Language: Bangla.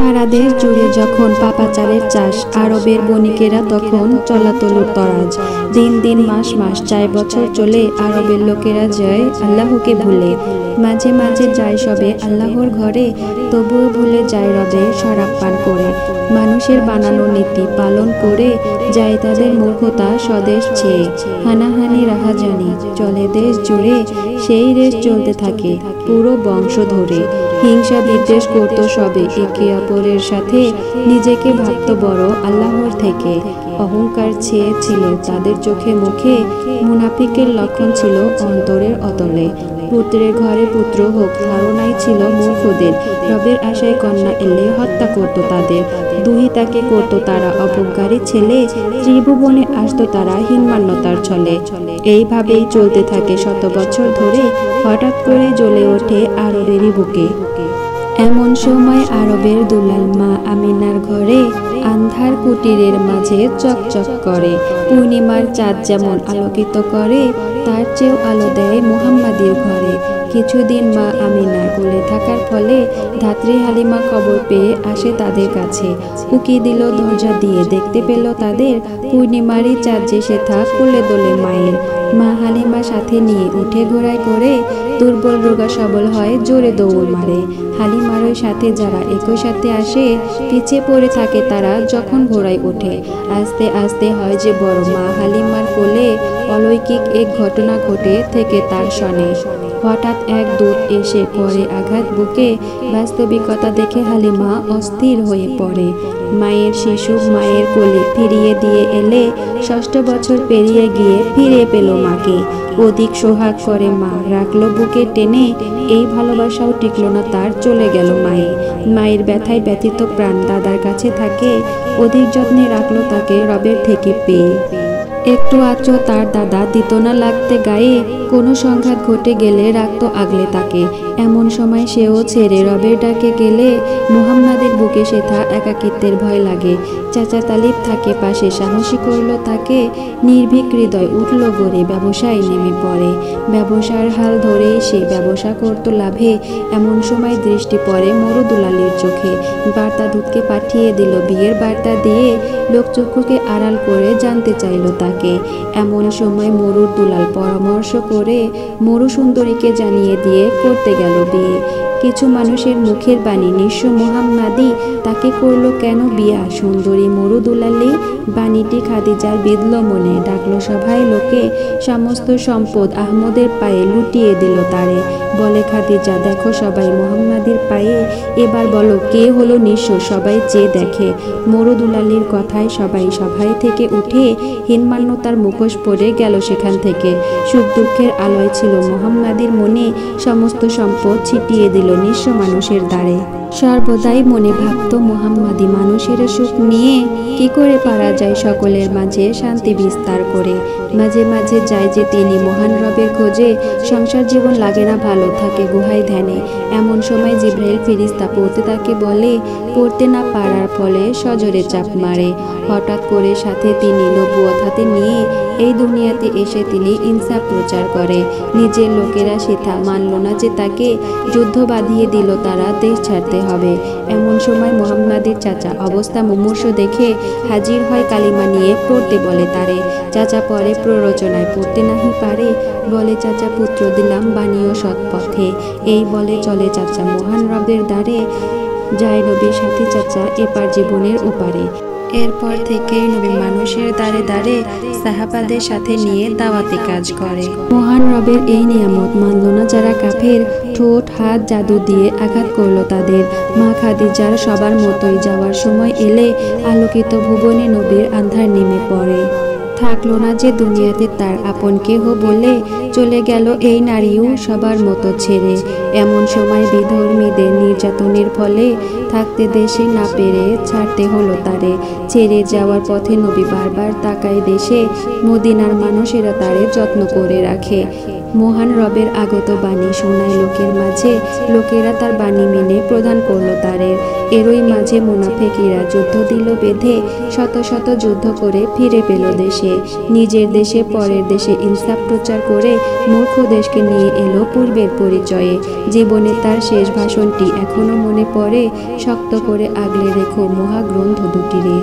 সারা দেশ জুড়ে যখন পাপাচারের চাষ, আরবের বণিকেরা তখন চলাতলুর তরাজ। দিন দিন মাস মাস 4 বছর চলে, আরবের লোকেরা যায় আল্লাহকে ভুলে। মাঝে মাঝে যায় সবে আল্লাহর ঘরে, তবুও ভুলে যায় রবে শরাব পান করে। মানুষের বানানো নীতি পালন করে যায় তাদের মূর্খতা স্বদেশ ছেয়ে। হানাহানি রাহাজানি চলে দেশ জুড়ে, সেই রেশ চলতে থাকে পুরো বংশ ধরে। হিংসা বিদ্বেষ করত সবে একে অপরের সাথে, নিজেকে ভাবত বড় আল্লাহর থেকে। অহংকার ছেয়ে ছিল তাদের চোখে মুখে, মুনাফিকের লক্ষণ ছিল অন্তরের অতলে। পুত্রের ঘরে পুত্র হোক ধারণাই ছিল মূর্খদের, রবের আশায় কন্যা এলে হত্যা করত তাদের। দুহিতাকে করত তারা অপজ্ঞারী ছেলে, ত্রিভুবনে আসত তারা হীনমান্যতার ছলে। এইভাবেই চলতে থাকে শত বছর ধরে, হঠাৎ করে জ্বলে ওঠে আরবেরই বুকে। এমন সময় আরবের দুলাল মা আমিনার ঘরে, আন্ধার কুটিরের মাঝে চকচক করে। পূর্ণিমার চাঁদ যেমন আলোকিত করে, তার চেয়েও আলো দেয় মুহাম্মাদের ঘরে। কিছুদিন মা আমিনার কোলে থাকার ফলে ধাত্রী হালিমা খবর পেয়ে আসে তাদের কাছে। উকি দিল দরজা দিয়ে, দেখতে পেল তাদের পূর্ণিমারই চাঁদ যে সেথা কোলে দোলে মায়ের। মা হালিমা সাথে নিয়ে উঠে ঘোড়ায় করে, দুর্বল রোগা সবল হয় জোরে দৌড় মারে। হালিমারই সাথে যারা একই সাথে আসে, পিছিয়ে পড়ে থাকে তারা যখন ঘোড়ায় ওঠে। আস্তে আস্তে হয় যে বড়, মা হালিমার কোলে অলৌকিক এক ঘটনা ঘটে থেকে তার শনে। হঠাৎ এক দূত এসে পড়ে আঘাত বুকে, বাস্তবিকতা দেখে হালিমা অস্থির হয়ে পড়ে। মায়ের শিশু মায়ের কোলে ফিরিয়ে দিয়ে এলে, 6 বছর পেরিয়ে গিয়ে ফিরে পেল মাকে। অধিক সোহাগ করে মা, রাখলো বুকে টেনে। এই ভালোবাসাও টিকলো না তার, চলে গেল মায়ে। মায়ের ব্যথায় ব্যথিত প্রাণ দাদার কাছে থাকে, অধিক যত্নে রাখলো তাকে রবের থেকে পেয়ে। একটু আঁচও তার দাদা দিত না লাগতে গায়ে, কোনো সংঘাত ঘটে গেলে রাখতো আগলে তাকে। এমন সময় সেও ছেড়ে রবের ডাকে গেলে, মুহাম্মাদের বুকে সেথা একাকিত্বের ভয় লাগে। চাচা তালিব থাকে পাশে, সাহসী করল তাকে। নির্ভীক হৃদয় উঠল গড়ে, ব্যবসায় নেমে পড়ে। ব্যবসার হাল ধরেই সে ব্যবসা করত লাভে। এমন সময় দৃষ্টি পড়ে মরুদুলালির চোখে। বার্তা দূতকে পাঠিয়ে দিল বিয়ের বার্তা দিয়ে, লোকচক্ষুকে আড়াল করে জানতে চাইল তাকে। এমন সময় মরুর দুলাল পরামর্শ করে, মরু সুন্দরীকে জানিয়ে দিয়ে করতে গেল বিয়ে। কিছু মানুষের মুখের বাণী, নিঃস্ব মুহাম্মাদি তাকে করলো কেন বিয়া? সুন্দরী মরু দুলালি বাণীটি খাদিজার বিঁধল মনে। ডাকলো সভায় লোকে, সমস্ত সম্পদ আহমদের পায়ে লুটিয়ে দিল তারে। বলে খাদিজা, দেখো সবাই মুহাম্মাদির পায়ে, এবার বলো কে হলো নিঃস্ব, সবাই চেয়ে দেখে। মরু দুলালির কথায় সবাই সভায় থেকে উঠে, হীনমান্যতার মুখোশ পরে গেল সেখান থেকে। সুখ দুঃখের আলোয় ছিল মুহাম্মাদির মনে, সমস্ত সম্পদ ছিটিয়ে দিল নিঃস্ব মানুষের দ্বারে। সর্বদাই মনে ভাবত মুহাম্মাদি, মানুষের সুখ নিয়ে কি করে পারা যায় সকলের মাঝে শান্তি বিস্তার করে। মাঝে মাঝে যায় যে তিনি মহান রবের খোঁজে, সংসার জীবন লাগে না ভালো, থাকে গুহায় ধ্যানে। এমন সময় জিব্রাইল ফেরেশতা পড়তে তাকে বলে, পড়তে না পারার ফলে সজোরে চাপ মারে। হঠাৎ করে সাথে তিনি নবুয়ত হাতে নিয়ে এই দুনিয়াতে এসে তিনি ইনসাফ প্রচার করে। নিজের লোকেরা সেথা মানল না যে তাকে, যুদ্ধ বাঁধিয়ে দিল তারা, দেশ ছাড়তে হবে। এমন সময় মুহাম্মাদের চাচা অবস্থা মুমূর্ষু দেখে হাজির হয় কালিমা নিয়ে, পড়তে বলে তারে। চাচা পরে প্ররোচনায়, পড়তে নাহি পারে, বলে চাচা পুত্র দিলাম বাণীও সৎ পথে। এই বলে চলে চাচা মহান রবের দ্বারে, যায় নবীর সাথে চাচা এপার জীবনের ওপারে। এরপর থেকেই নবী মানুষের দ্বারে দ্বারে সাহাবাদের সাথে নিয়ে দাওয়াতি কাজ করে। মহান রবের এই নিয়ামত মানল না যারা কাফের, ঠোঁট হাত জাদু দিয়ে আঘাত করলো তাদের। মা খাদিজার সবার মতোই যাওয়ার সময় এলে, আলোকিত ভুবনে নবীর আন্ধার নেমে পড়ে। থাকলো না যে দুনিয়াতে তার আপন কেহ বলে, চলে গেল এই নারীও সবার মতো ছেড়ে। এমন সময় বিধর্মীদের নির্যাতনের ফলে থাকতে দেশে না পেরে ছাড়তে হলো তারে। ছেড়ে যাওয়ার পথে নবী বারবার তাকায় দেশে, মদিনার মানুষেরা তারে যত্ন করে রাখে। মহান রবের আগত বাণী শোনায় লোকের মাঝে, লোকেরা তার বাণী মেনে প্রদান করল তারে। এরই মাঝে মুনাফিকিরা যুদ্ধ দিল বেঁধে, শত শত যুদ্ধ করে ফিরে পেল দেশে। নিজের দেশে পরের দেশে ইনসাফ প্রচার করে মূর্খ দেশকে নিয়ে এলো পূর্বের পরিচয়ে। জীবনে তার শেষ ভাষণটি এখনো মনে পড়ে, শক্ত করে আগলে রেখো মহাগ্রন্থ দুটিরে।